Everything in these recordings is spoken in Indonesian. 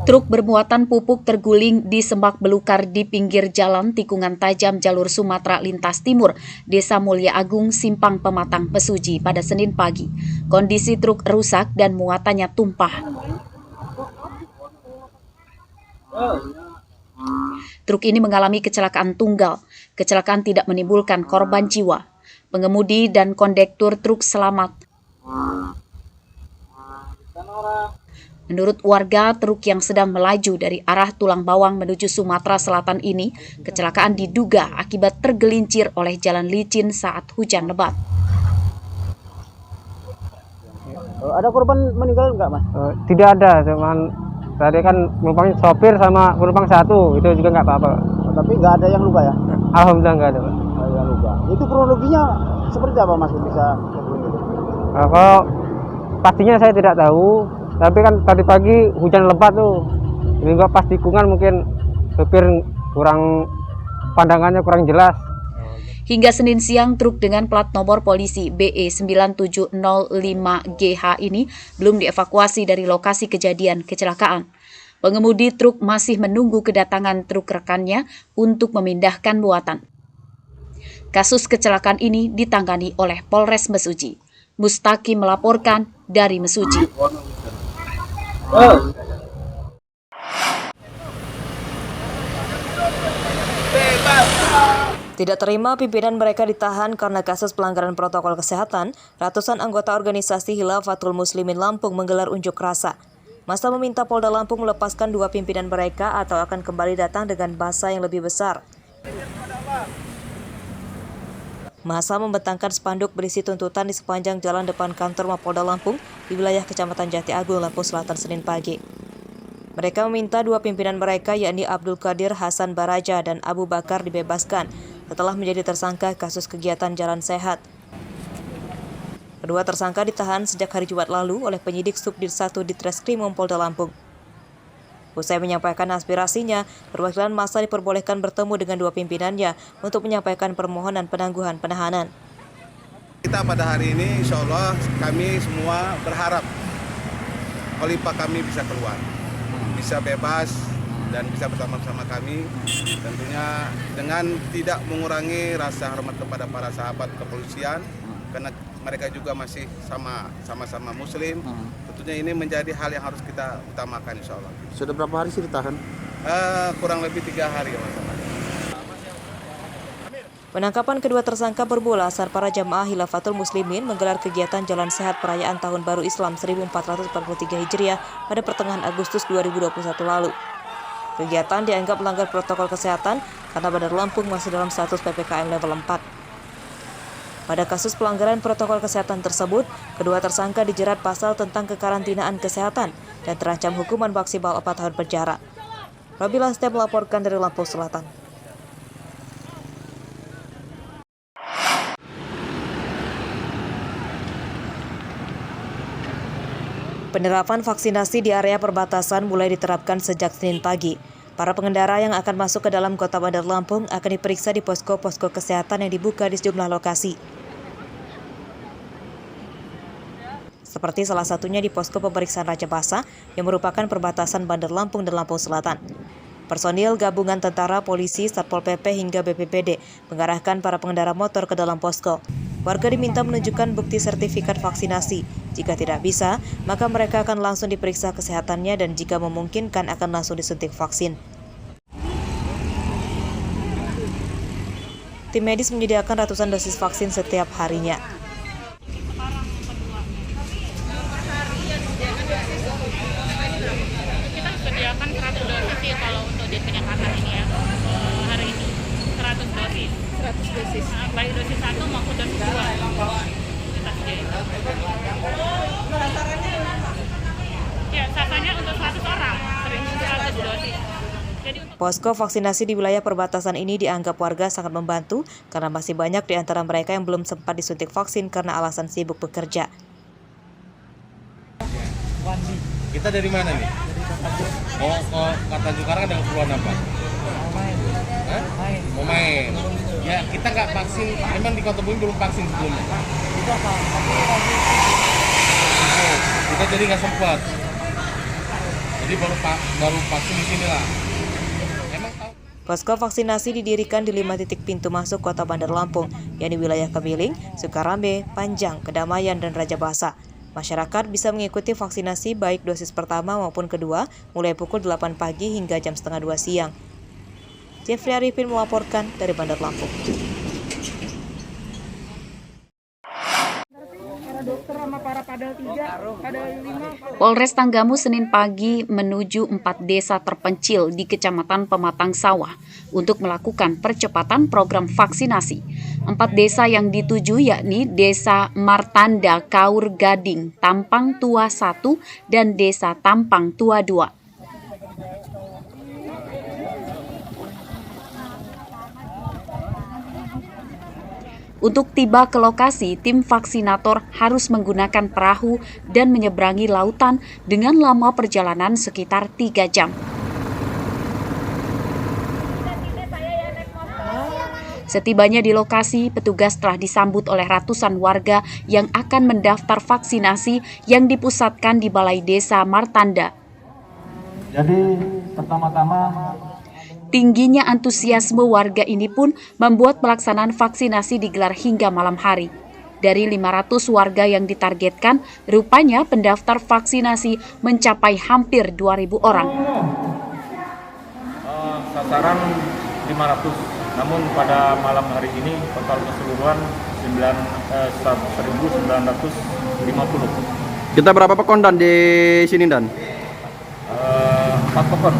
Truk bermuatan pupuk terguling di semak belukar di pinggir jalan tikungan tajam jalur Sumatera lintas timur, Desa Mulya Agung, Simpang Pematang, Mesuji pada Senin pagi. Kondisi truk rusak dan muatannya tumpah. Truk ini mengalami kecelakaan tunggal. Kecelakaan tidak menimbulkan korban jiwa. Pengemudi dan kondektur truk selamat. Menurut warga, truk yang sedang melaju dari arah Tulang Bawang menuju Sumatera Selatan ini, kecelakaan diduga akibat tergelincir oleh jalan licin saat hujan lebat. Ada korban meninggal enggak, Mas? Tidak ada, cuman tadi kan penumpang sopir sama penumpang satu, itu juga nggak apa-apa. Tapi nggak ada yang luka ya? Alhamdulillah nggak ada, Pak. Nggak ada yang luka. Itu kronologinya seperti apa, Mas? Bisa itu? Kalau pastinya saya tidak tahu, tapi kan tadi pagi hujan lebat tuh. Ini juga pas tikungan mungkin sopir pandangannya kurang jelas. Hingga Senin siang, truk dengan plat nomor polisi BE 9705GH ini belum dievakuasi dari lokasi kejadian kecelakaan. Pengemudi truk masih menunggu kedatangan truk rekannya untuk memindahkan muatan. Kasus kecelakaan ini ditangani oleh Polres Mesuji. Mustaqim melaporkan dari Mesuji. Tidak terima pimpinan mereka ditahan karena kasus pelanggaran protokol kesehatan, ratusan anggota organisasi Khilafatul Muslimin Lampung menggelar unjuk rasa. Massa meminta Polda Lampung melepaskan dua pimpinan mereka atau akan kembali datang dengan massa yang lebih besar. Massa membentangkan spanduk berisi tuntutan di sepanjang jalan depan kantor Mapolda Lampung di wilayah Kecamatan Jati Agung, Lampung Selatan, Senin pagi. Mereka meminta dua pimpinan mereka yakni Abdul Qadir Hasan Baraja dan Abu Bakar dibebaskan setelah menjadi tersangka kasus kegiatan Jalan Sehat. Kedua tersangka ditahan sejak hari Jumat lalu oleh penyidik Subdit 1 Ditreskrimum Polda Lampung. Usai menyampaikan aspirasinya, perwakilan massa diperbolehkan bertemu dengan dua pimpinannya untuk menyampaikan permohonan penangguhan penahanan. Kita pada hari ini insya Allah kami semua berharap Khalifah kami bisa keluar, bisa bebas dan bisa bersama-sama kami, tentunya dengan tidak mengurangi rasa hormat kepada para sahabat kepolisian, karena mereka juga masih sama-sama muslim. Tentunya ini menjadi hal yang harus kita utamakan insya Allah. Sudah berapa hari sih ditahan? Kurang lebih 3 hari ya Mas. Penangkapan kedua tersangka bermula saat para jamaah Khilafatul Muslimin menggelar kegiatan Jalan Sehat perayaan Tahun Baru Islam 1443 Hijriah pada pertengahan Agustus 2021 lalu. Kegiatan dianggap melanggar protokol kesehatan karena Bandar Lampung masih dalam status PPKM level 4. Pada kasus pelanggaran protokol kesehatan tersebut, kedua tersangka dijerat pasal tentang kekarantinaan kesehatan dan terancam hukuman maksimal 4 tahun penjara. Robila Step melaporkan dari Lampung Selatan. Penerapan vaksinasi di area perbatasan mulai diterapkan sejak Senin pagi. Para pengendara yang akan masuk ke dalam kota Bandar Lampung akan diperiksa di posko-posko kesehatan yang dibuka di sejumlah lokasi. Seperti salah satunya di posko pemeriksaan Raja Basa yang merupakan perbatasan Bandar Lampung dan Lampung Selatan. Personil gabungan tentara, polisi, Satpol PP hingga BPBD mengarahkan para pengendara motor ke dalam posko. Warga diminta menunjukkan bukti sertifikat vaksinasi. Jika tidak bisa, maka mereka akan langsung diperiksa kesehatannya dan jika memungkinkan akan langsung disuntik vaksin. Tim medis menyediakan ratusan dosis vaksin setiap harinya. Kita sediakan 100 dosis ya kalau untuk di penyekatan ini ya. Hari ini 100 dosis. 100 dosis. Baik dosis 1 maupun dosis 2. Kita sediakan. Ya, sasarannya untuk 100 orang, 100 dosis. Posko vaksinasi di wilayah perbatasan ini dianggap warga sangat membantu karena masih banyak di antara mereka yang belum sempat disuntik vaksin karena alasan sibuk bekerja. Kita dari mana nih? Oh, ke Tanjung Karang ada keperluan apa? Mau main. Ya, kita nggak vaksin. Emang di Kota Bumi belum vaksin sebelumnya. Kita jadi nggak sempat. Jadi baru vaksin di sini lah. Emang tahu? Posko vaksinasi didirikan di 5 titik pintu masuk Kota Bandar Lampung, yakni wilayah Kemiling, Sukarambe, Panjang, Kedamaian, dan Raja Basa. Masyarakat bisa mengikuti vaksinasi baik dosis pertama maupun kedua mulai pukul 8 pagi hingga jam setengah 2 siang. Jeffrey Arifin melaporkan dari Bandar Lampung. Polres Tanggamus Senin pagi menuju 4 desa terpencil di Kecamatan Pematang Sawah untuk melakukan percepatan program vaksinasi. 4 desa yang dituju yakni Desa Martanda Kaur Gading, Tampang Tua 1, dan Desa Tampang Tua 2. Untuk tiba ke lokasi, tim vaksinator harus menggunakan perahu dan menyeberangi lautan dengan lama perjalanan sekitar 3 jam. Setibanya di lokasi, petugas telah disambut oleh ratusan warga yang akan mendaftar vaksinasi yang dipusatkan di Balai Desa Martanda. Jadi pertama-tama Tingginya antusiasme warga ini pun membuat pelaksanaan vaksinasi digelar hingga malam hari. Dari 500 warga yang ditargetkan, rupanya pendaftar vaksinasi mencapai hampir 2.000 orang. sasaran 500, namun pada malam hari ini total keseluruhan 1.950. Kita berapa pekon Dan di sini Dan? 4 pekon.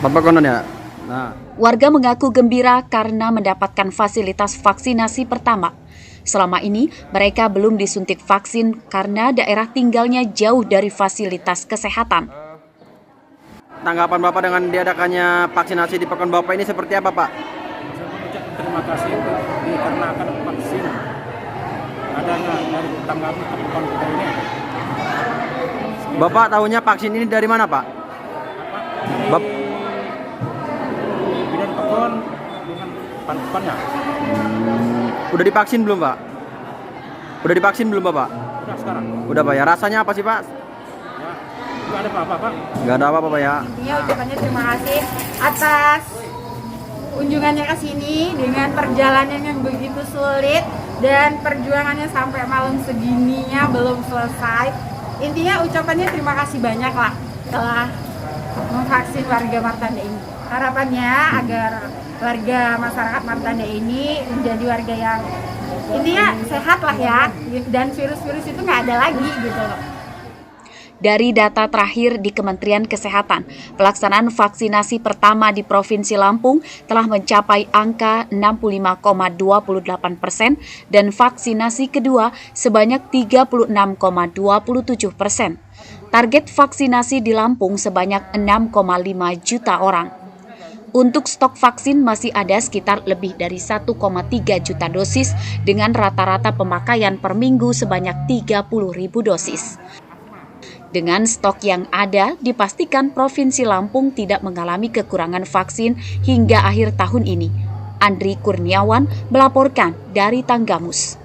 4 pekonan ya? Nah. Warga mengaku gembira karena mendapatkan fasilitas vaksinasi pertama. Selama ini, mereka belum disuntik vaksin karena daerah tinggalnya jauh dari fasilitas kesehatan. Tanggapan Bapak dengan diadakannya vaksinasi di Pekan Bapak ini seperti apa, Pak? Terima kasih dikarenakan vaksin adanya dari Tanggamus ke Pekan kita ini. Bapak tahunya vaksin ini dari mana, Pak? Bidan Pekan dengan pan-pannya. Udah divaksin belum, Pak? Udah divaksin belum, Bapak? Udah sekarang. Udah, Pak ya. Rasanya apa sih, Pak? Ya, nggak ada apa-apa, Pak. Nggak ada apa-apa, Pak ya. Intinya ucapannya terima kasih atas kunjungannya ke sini dengan perjalanan yang begitu sulit dan perjuangannya sampai malam segininya belum selesai. Intinya ucapannya terima kasih banyak lah telah memvaksin warga Martanda ini. Harapannya agar warga masyarakat Martanda ini menjadi warga yang intinya sehat lah ya, dan virus-virus itu nggak ada lagi gitu loh. Dari data terakhir di Kementerian Kesehatan, pelaksanaan vaksinasi pertama di Provinsi Lampung telah mencapai angka 65,28% dan vaksinasi kedua sebanyak 36,27%. Target vaksinasi di Lampung sebanyak 6,5 juta orang. Untuk stok vaksin masih ada sekitar lebih dari 1,3 juta dosis dengan rata-rata pemakaian per minggu sebanyak 30.000 dosis. Dengan stok yang ada, dipastikan Provinsi Lampung tidak mengalami kekurangan vaksin hingga akhir tahun ini. Andri Kurniawan melaporkan dari Tanggamus.